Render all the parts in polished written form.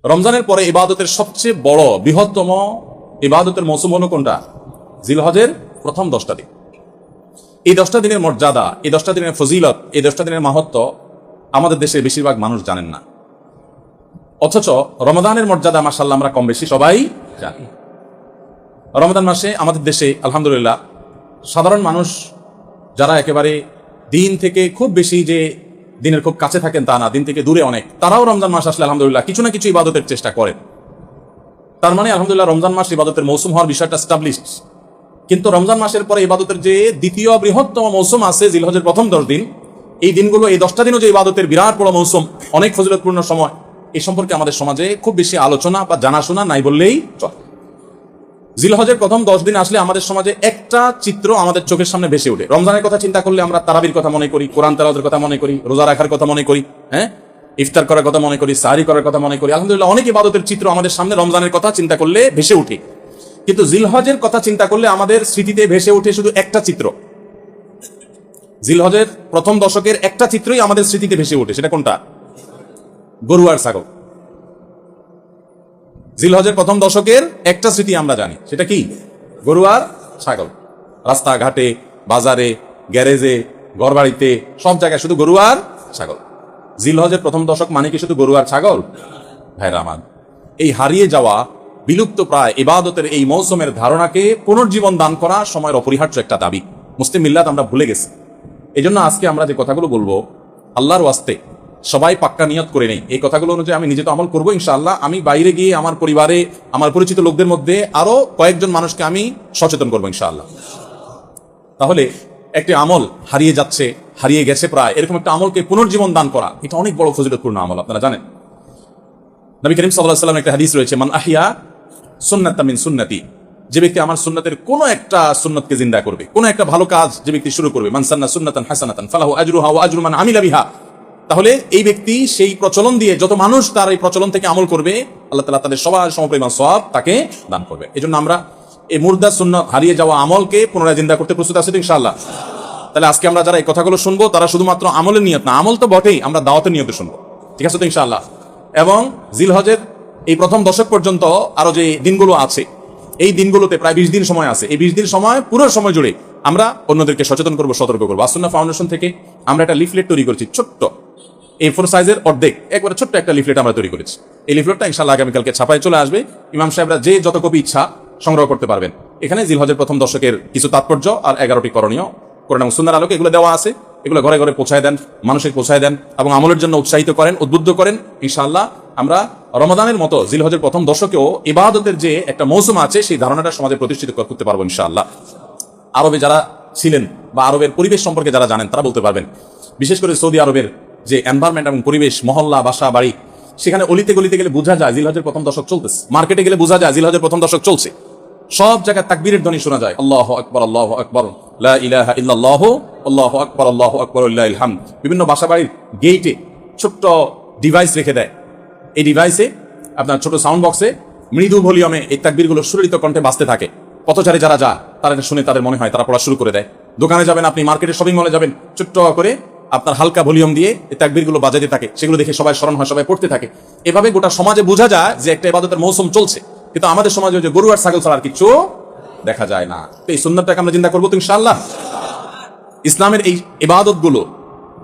রমজানের পরে ইবাদতের সবচেয়ে বড় বৃহত্তম ইবাদতের মৌসুম হলো কোনটা? জিলহজের প্রথম 10টা দিন। এই 10টা দিনের মর্যাদা, এই 10টা দিনের ফজিলত, এই 10টা দিনের মাহাত্ম্য আমাদের দেশের বেশিরভাগ মানুষ জানেন না। অথচ রমজানের মর্যাদা মাশাআল্লাহ আমরা কম বেশি সবাই জানি। রমজান মাসে আমাদের দেশে আলহামদুলিল্লাহ সাধারণ মানুষ যারা একেবারে দিন থেকে খুব বেশি যে দিনের খুব কাছে থাকেন তা না, দিন থেকে দূরে অনেক, তারাও রমজান মাস আসলে আলহামদুলিল্লাহ কিছু না কিছু ইবাদতের চেষ্টা করেন। তার মানে আলহামদুলিল্লাহ রমজান মাস ইবাদতের মৌসুম হওয়ার বিষয়টা এস্টাবলিশড। কিন্তু রমজান মাসের পরে ইবাদতের যে দ্বিতীয় বৃহত্তম মৌসুম আছে জিলহজের প্রথম 10 দিন, এই দিনগুলো, এই 10টা দিনও যে ইবাদতের বিরাট বড় মৌসুম, অনেক ফজিলতপূর্ণ সময়, এই সম্পর্কে আমাদের সমাজে খুব বেশি আলোচনা বা জানাশোনা নাই বললেই চলে। জিলহজের প্রথম 10 দিন আসলে আমাদের সমাজে একটা চিত্র আমাদের চোখের সামনে ভেসে ওঠে। রমজানের কথা চিন্তা করলে আমরা তারাবির কথা মনে করি, কোরআন তেলাওয়াতের কথা মনে করি, রোজা রাখার কথা মনে করি, ইফতার করার কথা মনে করি, সাহরি করার কথা মনে করি। আলহামদুলিল্লাহ অনেক ইবাদতের চিত্র আমাদের সামনে রমজানের কথা চিন্তা করলে ভেসে ওঠে। কিন্তু জিলহজের কথা চিন্তা করলে আমাদের স্মৃতিতে ভেসে ওঠে শুধু একটা চিত্র। জিলহজের প্রথম দশকের একটা চিত্রই আমাদের স্মৃতিতে ভেসে ওঠে। সেটা কোনটা? গরু আর ছাগল। জিলহজের প্রথম দশকের একটা স্মৃতি আমরা জানি, সেটা কি? গরু আর ছাগল। রাস্তাঘাটে, বাজারে, গ্যারেজে, ঘরবাড়িতে, সব জায়গায় শুধু গরু আর ছাগল। জিলহজের প্রথম দশক মানে কি শুধু গরু আর ছাগল? ভাইরা আমার, এই হারিয়ে যাওয়া বিলুপ্ত প্রায় ইবাদতের এই মৌসুমের ধারণাকে পুনর্জীবন দান করা সময়ের অপরিহার্য একটা দাবি। মুসলিম মিল্লাত আমরা ভুলে গেছি। এই জন্য আজকে আমরা যে কথাগুলো বলবো আল্লাহর ওয়াস্তে সবাই পাক্কা নিয়ত করে নেই, এই কথাগুলো অনুযায়ী আমি নিজে তো আমল করবো ইনশাআল্লাহ। আমি বাইরে গিয়ে আমার পরিবারে, আমার পরিচিত লোকদের মধ্যে আরো কয়েকজন মানুষকে আমি সচেতন করবো ইনশাআল্লাহ। তাহলে একটি আমল হারিয়ে যাচ্ছে, হারিয়ে গেছে প্রায়, এরকম একটা আমলকে পুনর্জীবন দান করা, এটা অনেক বড় ফজিলতপূর্ণ আমল। আপনারা জানেন নবী করিম সাল্লাল্লাহু আলাইহি ওয়াসাল্লামের একটা হাদিস রয়েছে, মান আহিয়া সুন্নাতাম মিন সুন্নতি, যে ব্যক্তি আমার সুন্নতের কোন একটা সুন্নতকে জিন্দা করবে, কোন একটা ভালো কাজ যে ব্যক্তি শুরু করবে, মান সান্না সুন্নাতান হাসানাতান ফালাহু আজরুহা ওয়া আজরু মান আমিলা বিহা, তাহলে এই ব্যক্তি সেই প্রচলন দিয়ে যত মানুষ তার এই প্রচলন থেকে আমল করবে, আল্লাহ তাআলা তাদের সবার সমপরিমাণ সওয়াব তাকে দান করবে। এজন্য আমরা এই মুর্দা সুন্নাত, হারিয়ে যাওয়া আমলকে পুনরায় জিন্দা করতে প্রস্তুত আছি তো ইনশাআল্লাহ। তাহলে আজকে আমরা যারা এই কথাগুলো শুনবো তারা শুধুমাত্র আমলের নিয়ত না, আমল তো বটেই, আমরা দাওয়াতের নিয়তে শুনবো, ঠিক আছে তো ইনশাআল্লাহ। এবং জিলহজের এই প্রথম দশক পর্যন্ত আরো যে দিনগুলো আছে, এই দিনগুলোতে প্রায় 20 দিন সময় আছে। এই 20 দিন সময়, পুরো সময় জুড়ে আমরা অন্যদেরকে সচেতন করবো, সতর্ক করবো। আসুন্নাহ ফাউন্ডেশন থেকে আমরা একটা লিফলেট তৈরি করেছি, ছোট্ট A4 সাইজের অর্ধেক, একবারে ছোট্ট একটা লিফলেট আমরা তৈরি করেছি। এই লিফলেটটা ইনশাআল্লাহ আগামীকালকে ছাপায় চলে আসবে। ইমাম সাহেবরা যে যত কপি ইচ্ছা সংগ্রহ করতে পারবেন। এখানে জিলহজের প্রথম দশকের কিছু তাৎপর্য আর 11টি করণীয় কোরআন এবং সুন্নাহর আলোকে এগুলো দেওয়া আছে। এগুলো ঘরে ঘরে পৌঁছায় দেন, মানুষের পৌঁছায় দেন এবং আমলের জন্য উৎসাহিত করেন, উদ্বুদ্ধ করেন। ইনশাআল্লাহ আমরা রমাদানের মতো জিলহজের প্রথম দশকেও ইবাদতের যে একটা মৌসুম আছে সেই ধারণাটা সমাজে প্রতিষ্ঠিত করতে পারবো ইনশাআল্লাহ। আরবে যারা ছিলেন বা আরবের পরিবেশ সম্পর্কে যারা জানেন তারা বলতে পারবেন। বিশেষ করে সৌদি আরবের যে এনভায়রনমেন্ট এবং পরিবেশ, মহল্লা, বাসা, বাড়ি, সেখানে অলিতে গলিতে গেলে বোঝা যায় জিলহজের প্রথম দশক চলতেছে। মার্কেটে গেলে বোঝা যায় জিলহজের প্রথম দশক চলছে। সব জায়গায় তাকবীরের ধ্বনি শোনা যায়, আল্লাহু আকবার, আল্লাহু আকবার, লা ইলাহা ইল্লাল্লাহু, আল্লাহু আকবার, আল্লাহু আকবার, লিল্লাহিল হামদ। বিভিন্ন বাসা বাড়ির গেইটে ছোট্ট ডিভাইস রেখে দেয়। এই ডিভাইসে আপনার ছোট সাউন্ড বক্সে মৃদু ভলিউমে এই তাকবীরগুলো সুরিত কণ্ঠে বাজতে থাকে। পথচারী যারা যায় তারা এটা শুনে তাদের মনে হয় তারা পড়া শুরু করে দেয়। দোকানে যাবেন আপনি, মার্কেটে, শপিং মলে যাবেন, ছোট্ট করে আপনার হালকা ভলিউম দিয়ে এই তাকবীরগুলো বাজাতে থাকে। সেগুলো দেখে সবাই স্মরণ হয়, সবাই পড়তে থাকে। এভাবে গোটা সমাজে বোঝা যায় যে একটা ইবাদতের মৌসুম চলছে। কিন্তু আমাদের সমাজে যে গরু আর ছাগল ছাড়া আর কিছু দেখা যায় না। এই সুন্নাতটাকে আমরা জিন্দা করবো তো ইনশাআল্লাহ। ইসলামের এই ইবাদতগুলো,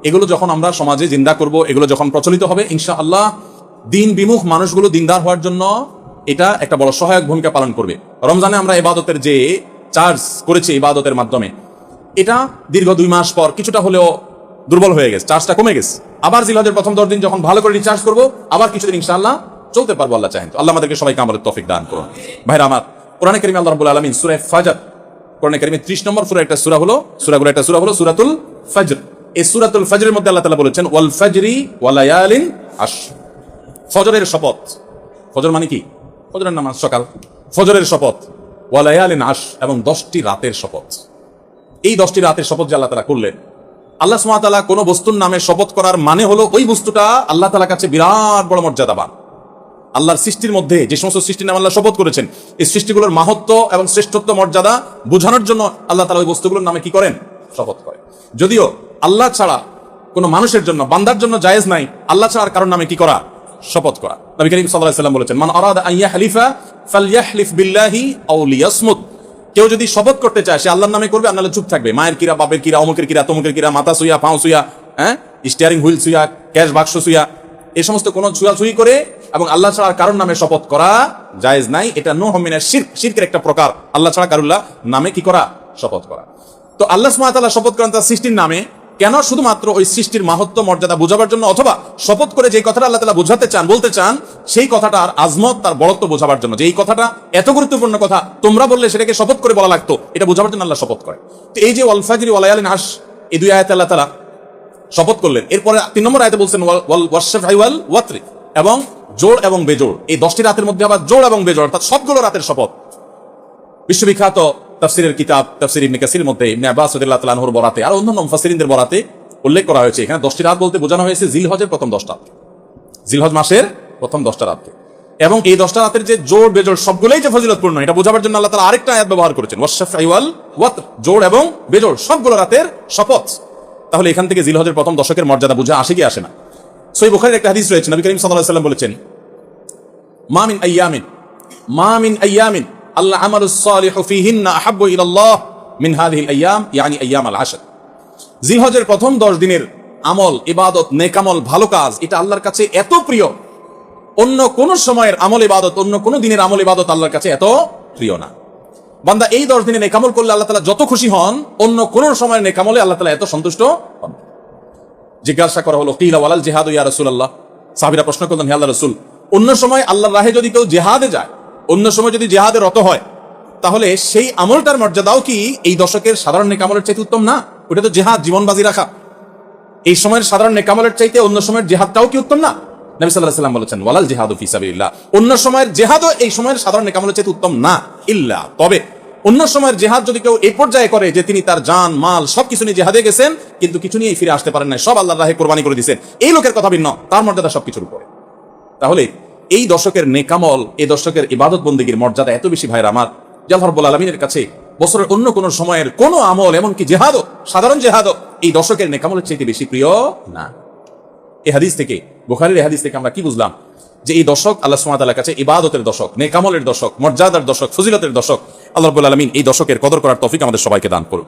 এগুলো যখন আমরা সমাজে জিন্দা করব, এগুলো যখন প্রচলিত হবে ইনশাআল্লাহ, দিন বিমুখ মানুষগুলো দিনদার হওয়ার জন্য এটা একটা বড় সহায়ক ভূমিকা পালন করবে। রমজানে আমরা ইবাদতের যে চার্জ করেছি ইবাদতের মাধ্যমে, এটা দীর্ঘ 2 মাস পর কিছুটা হলেও দুর্বল হয়ে গেছে, চার্জটা কমে গেছে। আবার জিলহজের প্রথম 10 দিন যখন ভালো করে রিচার্জ করবো, আবার কিছুদিন ইনশাআল্লাহ চলতে পারবো আল্লাহ চাহেন তো। আল্লাহ আমাদেরকে সবাইকে আমলের তৌফিক দান করুন। ভাইরা আমার, কোরআনে কারীমে আল্লাহ রাব্বুল আলামিন সূরা ফাজর, কোরআনে কারীমে 30 নম্বর সূরা একটা সূরা হলো, সূরাগুলো একটা সূরা হলো সূরাতুল ফাজর। এই সূরাতুল ফাজরের মধ্যে আল্লাহ তাআলা বলেছেন ওয়াল ফাজরি ওয়া লায়ালিন আশর, ফজরের শপথ। ফজর মানে কি? ফজরের নামাজ, সকাল। ফজরের শপথ, ওয়া লায়ালিন আশর, এবং 10টি রাতের শপথ। এই 10টি রাতের শপথ যে আল্লাহ তাআলা করলেন, আল্লাহ সুবহানাহু ওয়া তাআলা কোন বস্তুর নামে শপথ করার মানে হলো ওই বস্তুটা আল্লাহ তাআলার কাছে বিরাট বড় মর্যাদাবান। আল্লাহর সৃষ্টির মধ্যে যে সমস্ত সৃষ্টির নামে আল্লাহ শপথ করেছেন, এই সৃষ্টিগুলোর মাহাত্ম্য এবং শ্রেষ্ঠত্ব মর্যাদা বোঝানোর জন্য আল্লাহ তাআলা ওই বস্তুগুলোর নামে কি করেন? শপথ করেন। যদিও আল্লাহ ছাড়া কোনো মানুষের জন্য, বান্দার জন্য জায়েজ নাই আল্লাহ ছাড়া কারোর নামে কি করা? শপথ করা। নবী করিম সাল্লাল্লাহু আলাইহি ওয়াসাল্লাম বলেছেন, মান আরাদা আন ইয়াহলিফা ফালইয়াহলিফ বিল্লাহি আও লিয়াসমুত। কেউ যদি শপথ করতে চায় সে আল্লাহর নামে করবে, আর নাহলে চুপ থাকবে। মায়ের কিরা, বাপের কিরা, অমুকের কিরা, তমুকের কিরা, মাথা সুইয়া, পাও সুইয়া, স্টিয়ারিং হুইল সুইয়া, ক্যাশ বাক্স সুইয়া, এই সমস্ত কোন ছুঁয়াছুঁয়ি করে এবং আল্লাহ ছাড়া কারোর নামে শপথ করা জায়েজ নাই। এটা নূহ মিনাশ শিরক, শিরকের একটা প্রকার, আল্লাহ ছাড়া কারুল্লাহ নামে কি করা, শপথ করা। তো আল্লাহ সুবহানাহু ওয়া তাআলা শপথ করেন তার সৃষ্টির নামে, কেন? শুধুমাত্র ওই সৃষ্টির মাহাত্ম্য মর্যাদা বোঝাবার জন্য, অথবা শপথ করে যে কথাটা আল্লাহ তাআলা বোঝাতে চান, বলতে চান, সেই কথাটার আজমত, তার বড়ত্ব বোঝাবার জন্য, যে এই কথাটা এত গুরুত্বপূর্ণ কথা, তোমরা বললে সেটাকে শপথ করে বলা লাগতো, এটা বোঝাবার জন্য আল্লাহ শপথ করে। তো এই যে ওয়াল ফাজরি ওয়া লায়ালিন আশ, এই দুই আয়াতে আল্লাহ তাআলা শপথ করলেন। এরপরে 3 নম্বর আয়াতে বলছেন ওয়াল ওয়াশফাই ওয়াল ওয়াতরি, এবং জোড় এবং বেজোড়, এই 10টি রাতের মধ্যে আবার জোড় এবং বেজোড়, অর্থাৎ সবগুলো রাতের শপথ। বিশ্ববিখ্যাত তাফসীরের কিতাব তাফসীর ইবনে কাসীরের মধ্যে ইবনে আব্বাস রাদিয়াল্লাহু তাআলা আনহুর বরাতে আর অন্যান্য মুফাসসিরিনদের বরাতে উল্লেখ করা হয়েছে, এখানে 10টি রাত বলতে বোঝানো হয়েছে জিলহজের প্রথম 10টা, জিলহজ মাসের প্রথম 10টা রাতকে। এবং এই 10টা রাতের যে জোড় বেজোড় সবগুলোই যে ফজিলতপূর্ণ, এটা বোঝাবার জন্য আল্লাহ তাআলা আরেকটা আয়াত ব্যবহার করেছেন, ওয়াশফাই ওয়াল ওয়াতর, জোড় এবং বেজোড় সবগুলো রাতের শপথ। তাহলে এখান থেকে জিলহজের প্রথম দশকের মর্যাদা বুঝা আসে কি আসে না? সহিহ বুখারীর একটা হাদিস রয়েছে, নবী করিম সাল্লাল্লাহু আলাইহি ওয়াসাল্লাম বলেছেন, মা মিন আইয়ামিন আল্লাহ আমালুস সালিহু ফীহিন্না আহাব্বু ইলাল্লাহ মিন হাযিহিল আইয়াম, ইয়ানি আইয়ামাল আশর। জিলহজের প্রথম 10 দিনের আমল, ইবাদত, নেক আমল, ভালো কাজ, এটা আল্লাহর কাছে এত প্রিয়, অন্য কোন সময়ের আমল ইবাদত, অন্য কোন দিনের আমল ইবাদত আল্লাহর কাছে এত প্রিয় না। বান্দা এই 10 দিনে নেক আমল করলে আল্লাহ তাআলা যত খুশি হন, অন্য কোন সময়ের নেক আমলে আল্লাহ তাআলা এত সন্তুষ্ট হন। জিজ্ঞাসা করা হলো, কিলা ওয়ালাল জিহাদু ইয়া রাসূলুল্লাহ, সাহাবীরা প্রশ্ন করলেন, হে আল্লাহর রাসূল, অন্য সময় আল্লাহর রাহে যদি কেউ জিহাদে যায়, অন্য সময় যদি জিহাদে রত হয়, তাহলে সেই আমলটার মর্যাদাও কি এই দশকের সাধারণ নেক আমলের চাইতে উত্তম না? ওটা তো জিহাদ, জীবন বাজি রাখা। এই সময়ের সাধারণ নেক আমলের চাইতে অন্য সময়ের জিহাদটাও কি উত্তম না? নবী সাল্লাল্লাহু আলাইহি ওয়াসাল্লাম বলেছেন, ওয়ালাল জিহাদু ফি সাবিলিল্লাহ, অন্য সময়ের জিহাদও এই সময়ের সাধারণ নেক আমলের চাইতে উত্তম না, ইল্লা, তবে অন্য সময়ের জিহাদ যদি কেউ এই পর্যায়ে করে যে তিনি তার জান মাল সবকিছু নিয়ে জিহাদে গেছেন, কিন্তু কিছু নিয়ে ফিরে আসতে পারেন না, সব আল্লাহর রাহে কোরবানি করে দিয়েছেন, এই লোকের কথা ভিন্ন, তার মর্যাদা সবকিছুর উপরে। তাহলে এই দশকের নেক আমল, এই দশকের ইবাদত বন্দেগীর মর্যাদা এত বেশি, ভাইরা আমার, যে আল্লাহ রাব্বুল আলামিনের কাছে বছরের অন্য কোন সময়ের কোন আমল, এমনকি জিহাদও, সাধারণ জিহাদও এই দশকের নেক আমলের চাইতে বেশি প্রিয় না। এই হাদিস থেকে, বুখারীর এই হাদিস থেকে আমরা কি বুঝলাম? যে এই দশক আল্লাহ সুবহানাহু ওয়া তাআলার কাছে ইবাদতের দশক, নেক আমলের দশক, মর্যাদার দশক, ফজিলতের দশক। আল্লাহ রাব্বুল আলামিন এই দশকের কদর করার তৌফিক আমাদের সবাইকে দান করুন।